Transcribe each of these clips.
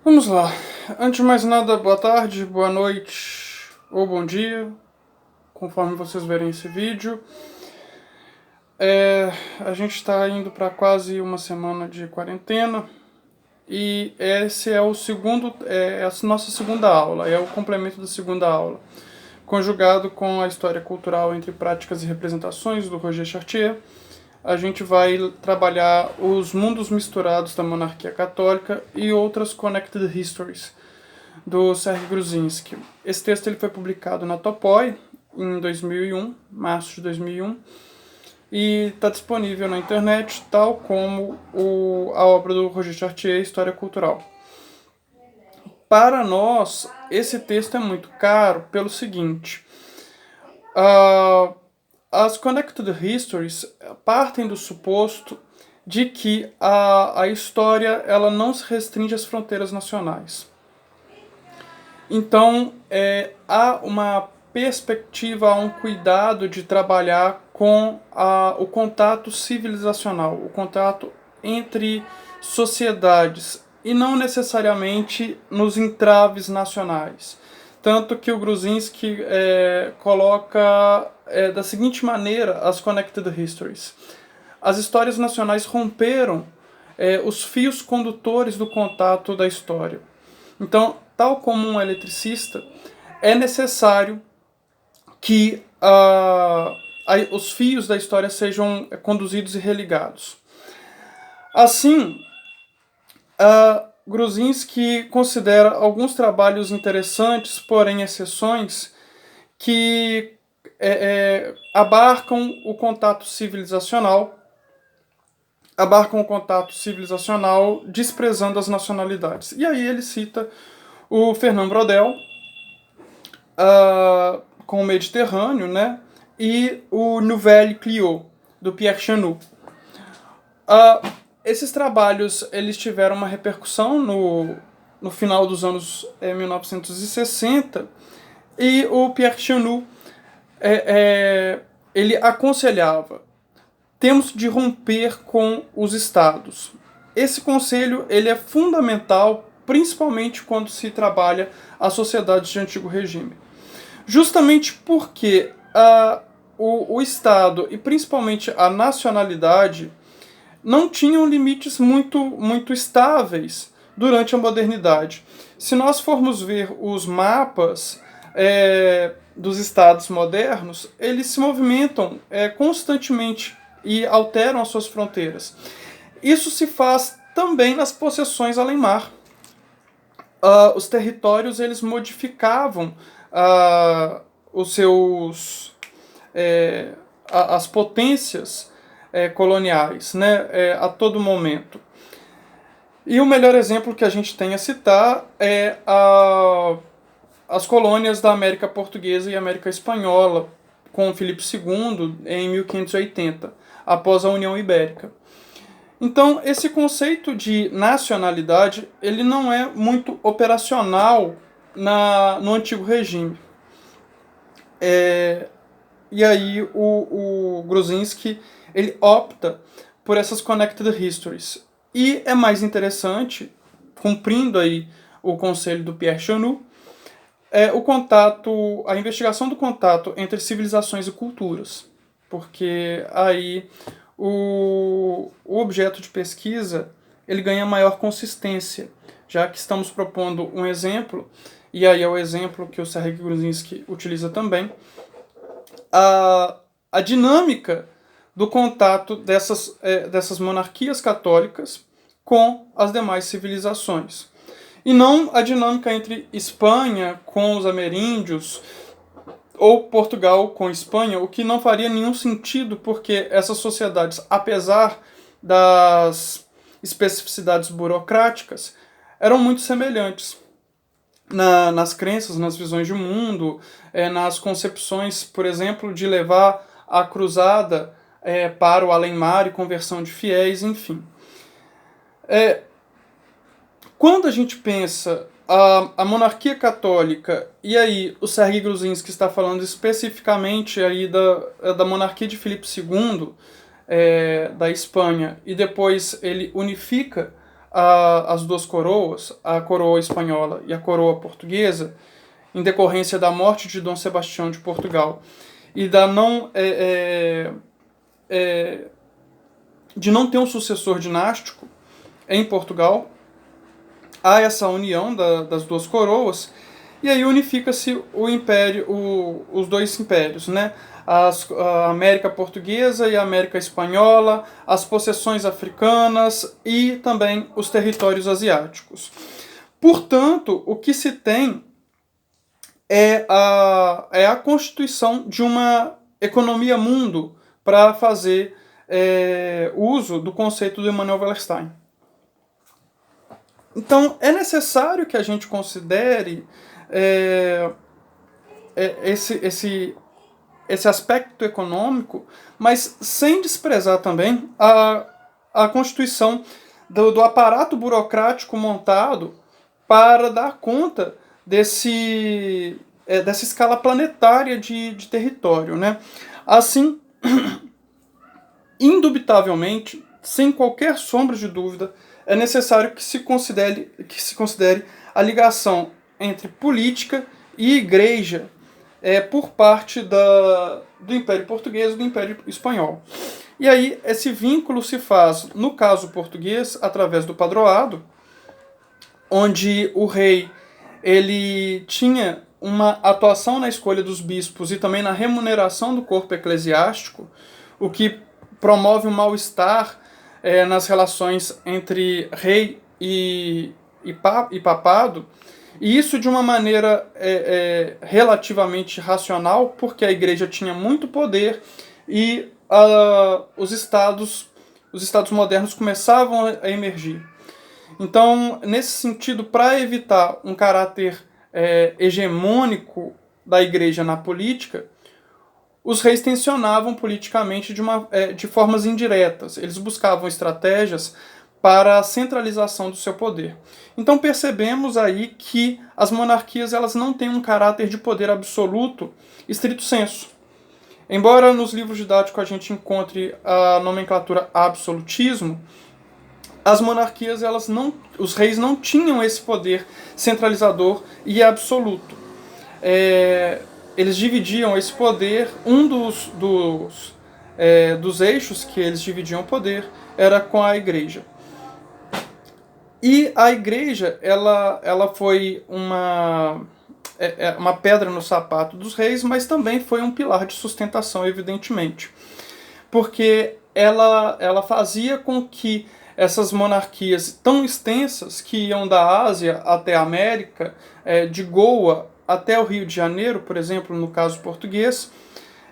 Vamos lá. Antes de mais nada, boa tarde, boa noite ou bom dia, conforme vocês verem esse vídeo. A gente está indo para quase uma semana de quarentena e esse é o segundo, é a nossa segunda aula, é o complemento da segunda aula, conjugado com a história cultural entre práticas e representações do Roger Chartier. A gente vai trabalhar os mundos misturados da monarquia católica e outras connected histories do Sergei Gruzinski. Esse texto ele foi publicado na Topoi em 2001, março de 2001, e está disponível na internet, tal como a obra do Roger Chartier, História Cultural. Para nós, esse texto é muito caro pelo seguinte: as Connected Histories partem do suposto de que a história ela não se restringe às fronteiras nacionais. Então, há uma perspectiva, há um cuidado de trabalhar com o contato civilizacional, o contato entre sociedades, e não necessariamente nos entraves nacionais. Tanto que o Gruzinski coloca da seguinte maneira as Connected Histories. As histórias nacionais romperam os fios condutores do contato da história. Então, tal como um eletricista, é necessário que os fios da história sejam conduzidos e religados. Assim, Gruzinski considera alguns trabalhos interessantes, porém exceções, que abarcam o contato civilizacional, desprezando as nacionalidades. E aí ele cita o Fernand Braudel, com o Mediterrâneo, né? E o Nouvelle Clio, do Pierre Chanou. Esses trabalhos eles tiveram uma repercussão no final dos anos 1960, e o Pierre Chanou ele aconselhava: temos de romper com os estados. Esse conselho ele é fundamental, principalmente quando se trabalha as sociedades de antigo regime. Justamente porque o Estado e principalmente a nacionalidade não tinham limites muito estáveis durante a modernidade. Se nós formos ver os mapas dos estados modernos, eles se movimentam constantemente e alteram as suas fronteiras. Isso se faz também nas possessões além-mar. Os territórios eles modificavam os seus as potências coloniais, né, a todo momento. E o melhor exemplo que a gente tem a citar é as colônias da América Portuguesa e América Espanhola, com Filipe II em 1580, após a União Ibérica. Então, esse conceito de nacionalidade ele não é muito operacional no antigo regime. E aí o Gruzinski ele opta por essas Connected Histories. E é mais interessante, cumprindo aí o conselho do Pierre Chanou, a investigação do contato entre civilizações e culturas. Porque aí o objeto de pesquisa ele ganha maior consistência, já que estamos propondo um exemplo, e aí é o exemplo que o Sergei Gruzinski utiliza também, a dinâmica do contato dessas monarquias católicas com as demais civilizações. E não a dinâmica entre Espanha com os ameríndios ou Portugal com Espanha, o que não faria nenhum sentido, porque essas sociedades, apesar das especificidades burocráticas, eram muito semelhantes nas crenças, nas visões de mundo, nas concepções, por exemplo, de levar a cruzada para o além-mar e conversão de fiéis, enfim. Quando a gente pensa a monarquia católica, e aí o Sergei Gruzinski está falando especificamente aí da monarquia de Filipe II, da Espanha, e depois ele unifica as duas coroas, a coroa espanhola e a coroa portuguesa, em decorrência da morte de Dom Sebastião de Portugal e de não ter um sucessor dinástico em Portugal, há essa união das duas coroas, e aí unifica-se os dois impérios, né? A América Portuguesa e a América Espanhola, as possessões africanas e também os territórios asiáticos. Portanto, o que se tem é a constituição de uma economia mundo para fazer uso do conceito do Emanuel Wallerstein. Então, é necessário que a gente considere esse aspecto econômico, mas sem desprezar também a constituição do aparato burocrático montado para dar conta dessa escala planetária de território, né? Assim, indubitavelmente, sem qualquer sombra de dúvida, é necessário que se considere a ligação entre política e igreja por parte do Império Português e do Império Espanhol. E aí esse vínculo se faz, no caso português, através do padroado, onde o rei ele tinha uma atuação na escolha dos bispos e também na remuneração do corpo eclesiástico, o que promove um mal-estar nas relações entre rei e papado, e isso de uma maneira relativamente racional, porque a igreja tinha muito poder e os estados modernos começavam a emergir. Então, nesse sentido, para evitar um caráter hegemônico da igreja na política, os reis tensionavam politicamente de formas indiretas. Eles buscavam estratégias para a centralização do seu poder. Então percebemos aí que as monarquias elas não têm um caráter de poder absoluto, estrito sensu. Embora nos livros didáticos a gente encontre a nomenclatura absolutismo, as monarquias, os reis não tinham esse poder centralizador e absoluto. Eles dividiam esse poder, um dos eixos que eles dividiam o poder era com a igreja. E a igreja, ela foi uma pedra no sapato dos reis, mas também foi um pilar de sustentação, evidentemente. Porque ela fazia com que essas monarquias tão extensas, que iam da Ásia até a América, de Goa até o Rio de Janeiro, por exemplo, no caso português,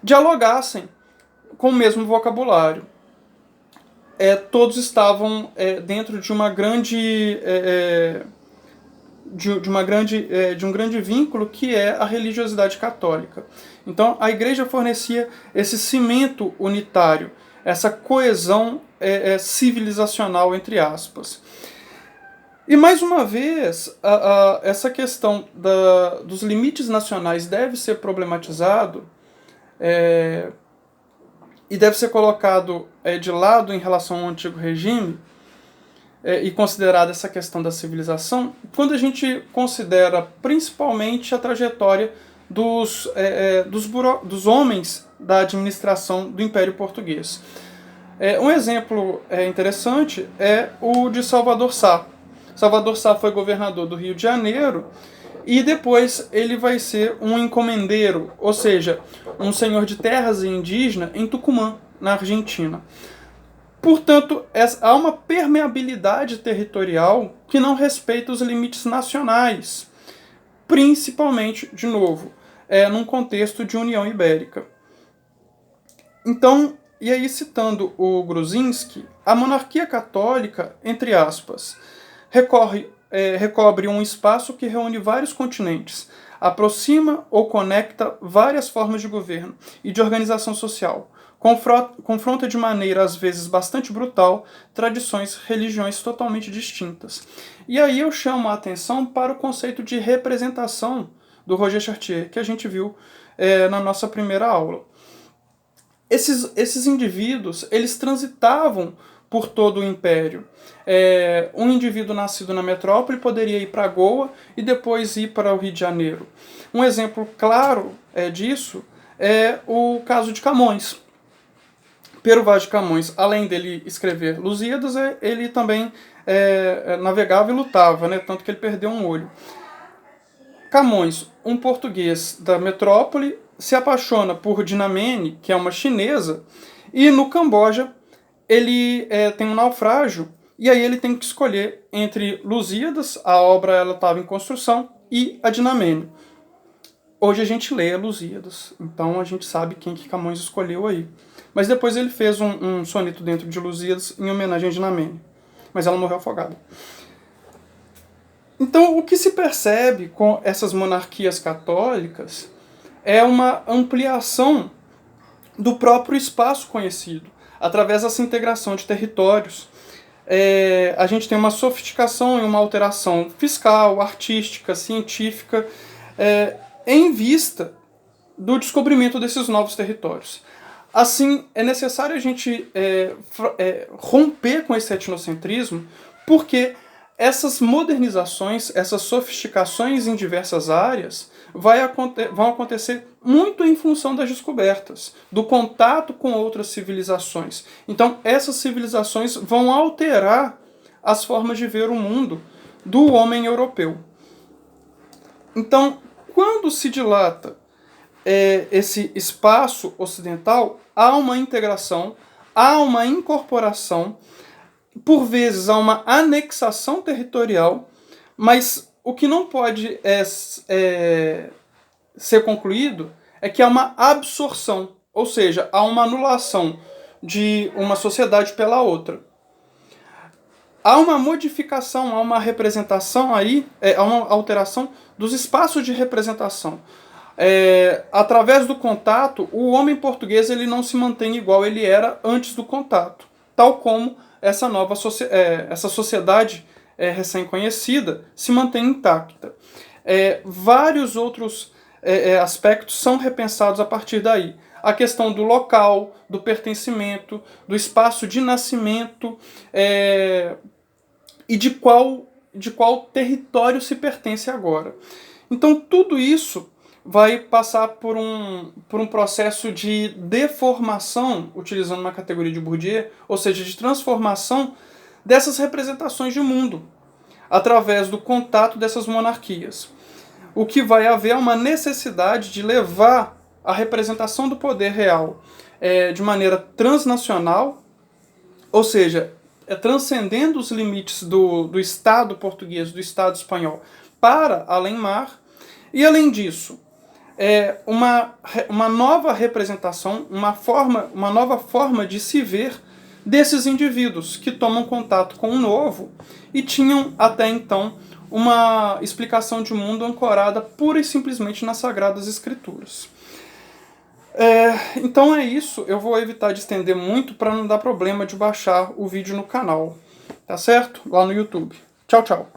dialogassem com o mesmo vocabulário. Todos estavam dentro de uma grande de um grande vínculo que é a religiosidade católica. Então a igreja fornecia esse cimento unitário, essa coesão civilizacional, entre aspas. E mais uma vez, essa questão dos limites nacionais deve ser problematizado e deve ser colocado de lado em relação ao antigo regime e considerada essa questão da civilização, quando a gente considera principalmente a trajetória dos homens da administração do Império Português. Um exemplo interessante é o de Salvador Sá. Salvador Sá foi governador do Rio de Janeiro e depois ele vai ser um encomendeiro, ou seja, um senhor de terras indígenas em Tucumã, na Argentina. Portanto, há uma permeabilidade territorial que não respeita os limites nacionais, principalmente, de novo, num contexto de União Ibérica. Então, e aí citando o Gruzinski, a monarquia católica, entre aspas, recobre um espaço que reúne vários continentes, aproxima ou conecta várias formas de governo e de organização social, confronta de maneira às vezes bastante brutal tradições, religiões totalmente distintas. E aí eu chamo a atenção para o conceito de representação do Roger Chartier, que a gente viu na nossa primeira aula. Esses indivíduos, eles transitavam por todo o império. Um indivíduo nascido na metrópole poderia ir para Goa e depois ir para o Rio de Janeiro. Um exemplo claro disso é o caso de Camões. Pero Vaz de Camões, além dele escrever Lusíadas, ele também navegava e lutava, né? Tanto que ele perdeu um olho. Camões, um português da metrópole, se apaixona por Dinamene, que é uma chinesa, e no Camboja ele tem um naufrágio, e aí ele tem que escolher entre Lusíadas, a obra estava em construção, e a Dinamene. Hoje a gente lê Lusíadas, então a gente sabe quem que Camões escolheu aí. Mas depois ele fez um soneto dentro de Lusíadas em homenagem a Dinamene. Mas ela morreu afogada. Então o que se percebe com essas monarquias católicas é uma ampliação do próprio espaço conhecido, através dessa integração de territórios. A gente tem uma sofisticação e uma alteração fiscal, artística, científica, em vista do descobrimento desses novos territórios. Assim, é necessário a gente romper com esse etnocentrismo, porque essas modernizações, essas sofisticações em diversas áreas vão acontecer muito em função das descobertas, do contato com outras civilizações. Então, essas civilizações vão alterar as formas de ver o mundo do homem europeu. Então, quando se dilata esse espaço ocidental, há uma integração, há uma incorporação, por vezes há uma anexação territorial, mas o que não pode ser concluído é que há uma absorção, ou seja, há uma anulação de uma sociedade pela outra. Há uma modificação, há uma representação aí, há uma alteração dos espaços de representação. Através do contato, o homem português ele não se mantém igual ele era antes do contato, tal como essa nova essa sociedade recém-conhecida se mantém intacta. Vários outros aspectos são repensados a partir daí. A questão do local, do pertencimento, do espaço de nascimento e de qual território se pertence agora. Então tudo isso vai passar por um processo de deformação, utilizando uma categoria de Bourdieu, ou seja, de transformação dessas representações de mundo, através do contato dessas monarquias. O que vai haver é uma necessidade de levar a representação do poder real de maneira transnacional, ou seja, transcendendo os limites do Estado português, do Estado espanhol, para além-mar, e além disso, uma nova representação, uma nova forma de se ver desses indivíduos que tomam contato com o novo e tinham até então uma explicação de mundo ancorada pura e simplesmente nas Sagradas Escrituras. Então é isso, eu vou evitar de estender muito para não dar problema de baixar o vídeo no canal, tá certo? Lá no YouTube. Tchau, tchau.